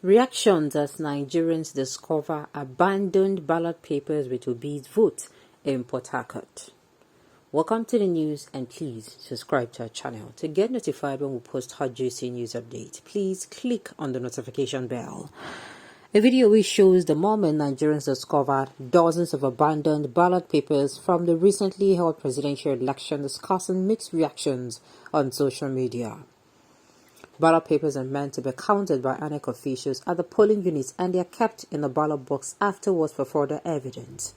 Reactions as Nigerians discover abandoned ballot papers with Obi'S vote in Port Harcourt. Welcome to the news, and please subscribe to our channel to get notified when we post hot juicy news updates. Please click on the notification bell. A video which shows the moment Nigerians discovered dozens of abandoned ballot papers from the recently held presidential election is causing mixed reactions on social media. Ballot papers are meant to be counted by INEC officials at the polling units, and they are kept in the ballot box afterwards for further evidence.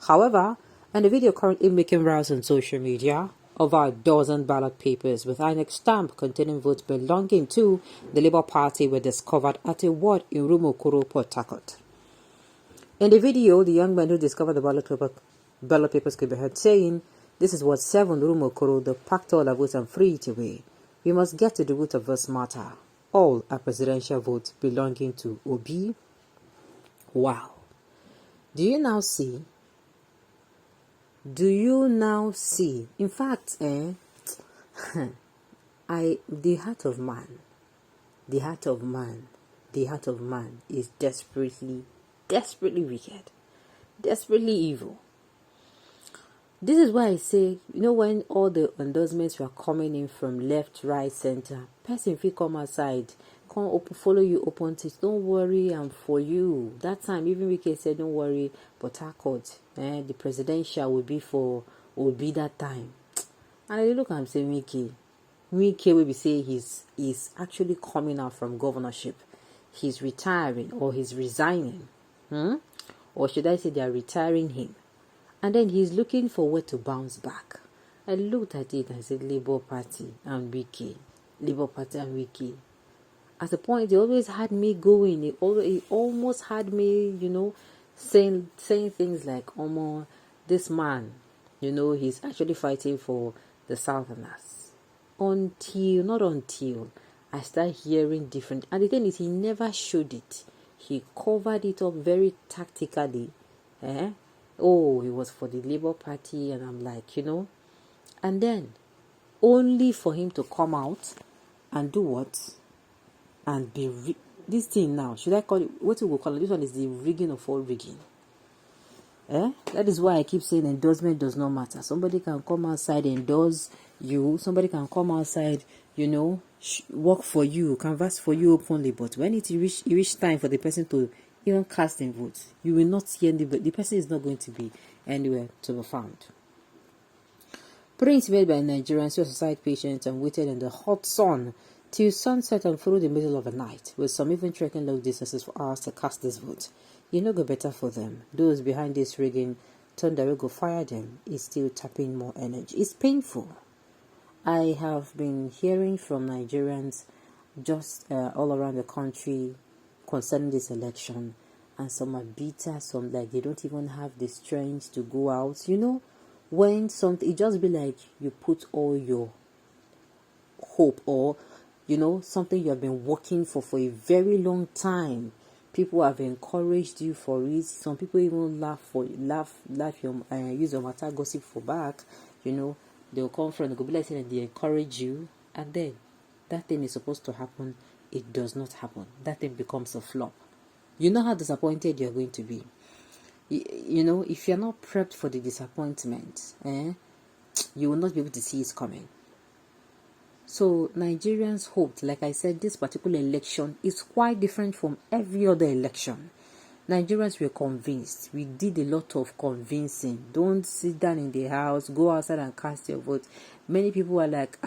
However, in the video currently making rounds on social media, over a dozen ballot papers with INEC stamp containing votes belonging to the Labour Party were discovered at a ward in Rumokoro, Port Harcourt. In the video, the young man who discovered the ballot papers could be heard saying, "This is Ward 7 Rumokoro, they packed all the votes and threw it away. We must get to the root of this matter. All are presidential votes belonging to Obi." Wow. Do you now see? In fact, the heart of man is desperately wicked, desperately evil. This is why I say, when all the endorsements were coming in from left, right, center, person if you come outside, come open, follow you, open it. Don't worry, I'm for you. That time, even Wike said, don't worry, but Harcourt, the presidential will be that time. And I look and say, Wike will be saying he's actually coming out from governorship. He's retiring or he's resigning. Or should I say they are retiring him? And then he's looking for where to bounce back. I looked at it and said, Labour Party and Wike. Labour Party and Wike. At the point, it always had me going. It almost had me, saying things like, this man, he's actually fighting for the Southerners. Not until I started hearing different. And the thing is, he never showed it. He covered it up very tactically. Oh, he was for the Labour Party, and I'm like, and then only for him to come out and do what? And be this thing now, should I call it, what we will call it? This one is the rigging of all rigging. That is why I keep saying endorsement does not matter. Somebody can come outside and endorse you. Somebody can come outside, work for you, canvass for you openly. But when it reach time for the person to even casting votes, you will not see anybody. The person is not going to be anywhere to be found. Prints made by Nigerians who exercised patience and waited in the hot sun till sunset and through the middle of the night, with some even trekking long distances for hours to cast this vote. Go better for them. Those behind this rigging turned away go fire them is still tapping more energy. It's painful. I have been hearing from Nigerians just all around the country concerning this election, and some are bitter, some like they don't even have the strength to go out. When something, it just be like you put all your hope or something you have been working for a very long time. People have encouraged you for it. Some people even use your matter gossip for back. They'll come from the go be like saying they encourage you, and then that thing is supposed to happen. It does not happen. That thing becomes a flop. You know how disappointed you're going to be. If you're not prepped for the disappointment, you will not be able to see it coming. So Nigerians hoped, like I said, this particular election is quite different from every other election. Nigerians were convinced. We did a lot of convincing. Don't sit down in the house. Go outside and cast your vote. Many people were like,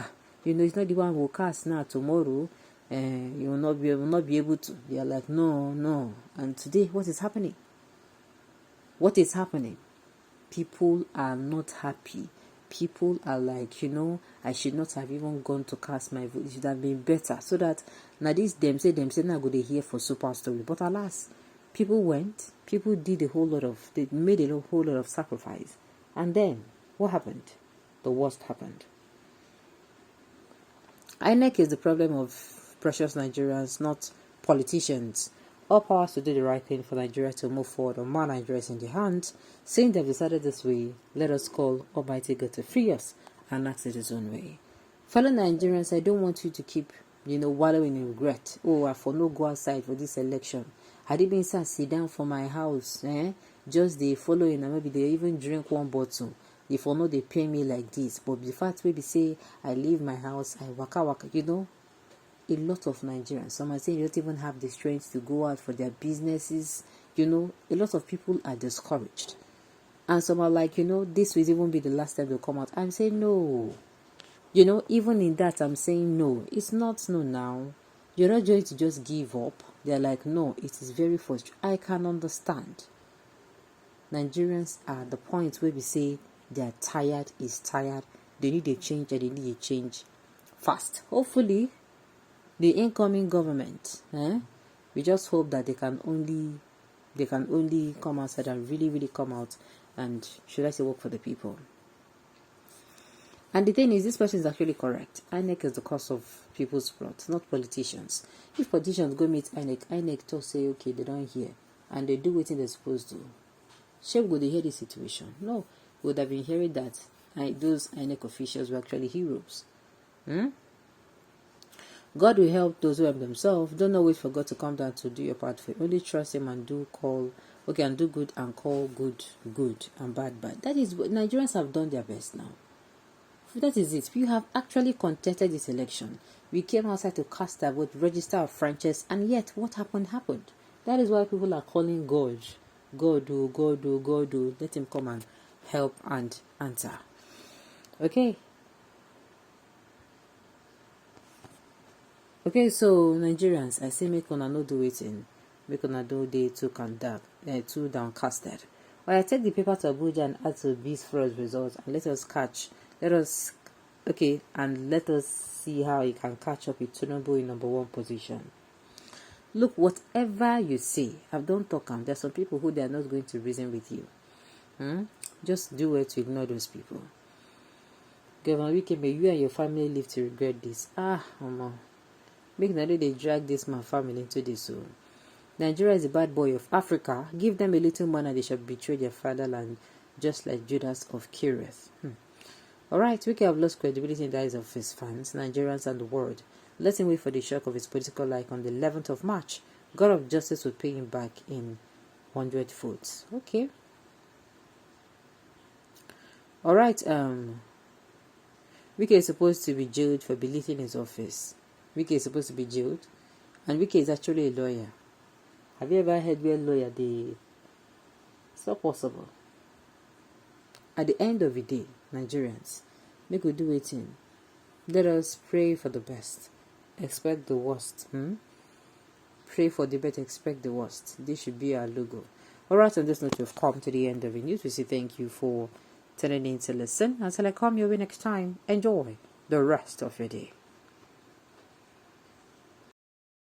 it's not the one who will cast now, tomorrow. You will not be able to. They are like, no. And today, what is happening? People are not happy. People are like, I should not have even gone to cast my vote. It should have been better. So that now this them say now go they hear for super story. But alas, people went. People did they made a whole lot of sacrifice. And then what happened? The worst happened. INEC is the problem of precious Nigerians, not politicians. All powers to do the right thing for Nigeria to move forward, or more Nigeria is in the hands. Saying they've decided this way, let us call Almighty God to free us and act it his own way. Fellow Nigerians, I don't want you to keep wallowing in regret. Oh, I for no go outside for this election. Had it been sit down for my house, just they following, and maybe they even drink one bottle. If for no they pay me like this, but the fact maybe say I leave my house, I waka, a lot of Nigerians, some are saying they don't even have the strength to go out for their businesses. A lot of people are discouraged. And some are like, this will even be the last time they'll come out. I'm saying no. Even in that, I'm saying no. It's not no now. You're not going to just give up. They're like, no, it is very frustrating. I can understand. Nigerians are at the point where we say they're tired, is tired. They need a change, and they need a change fast. Hopefully, the incoming government, we just hope that they can only come outside and really, really come out and, should I say, work for the people. And the thing is, this person is actually correct. INEC is the cause of people's blood, not politicians. If politicians go meet INEC to say, okay, they don't hear, and they do what they're supposed to, shame would they hear the situation? No, we would have been hearing that those INEC officials were actually heroes. God will help those who help themselves. Don't always wait for God to come down to do your part for you. Only trust Him and do good and call good and bad bad. That is what Nigerians have done their best now. That is it. We have actually contested this election. We came outside to cast our vote, register our franchise, and yet what happened. That is why people are calling God. God, let Him come and help and answer. Okay, so Nigerians, I say make una no do waiting. Make una do day too downcasted. Well, I take the paper to Abuja and add to Obi'S first results, and let us see how you can catch up with Tinubu in number 1 position. Look, whatever you say, I've done talk. There's some people who they are not going to reason with you. Just do it to ignore those people. Governor Wike, may you and your family live to regret this. Make they drag this man family into this. So Nigeria is the bad boy of Africa. Give them a little money and they shall betray their fatherland, just like Judas of Kirith. Alright, Wike have lost credibility in the eyes of his fans, Nigerians, and the world. Let him wait for the shock of his political life on the 11th of March. God of justice will pay him back in 100 votes. Okay. Alright, Wike is supposed to be jailed for belittling his office. Wike is supposed to be jailed, and Wike is actually a lawyer. Have you ever heard where a lawyer it's not possible. At the end of the day, Nigerians, make we do it in. Let us pray for the best. Expect the worst. Pray for the best, expect the worst. This should be our logo. Alright, on this note, we've come to the end of the news. We say thank you for tuning in to listen. Until I come your way next time, enjoy the rest of your day.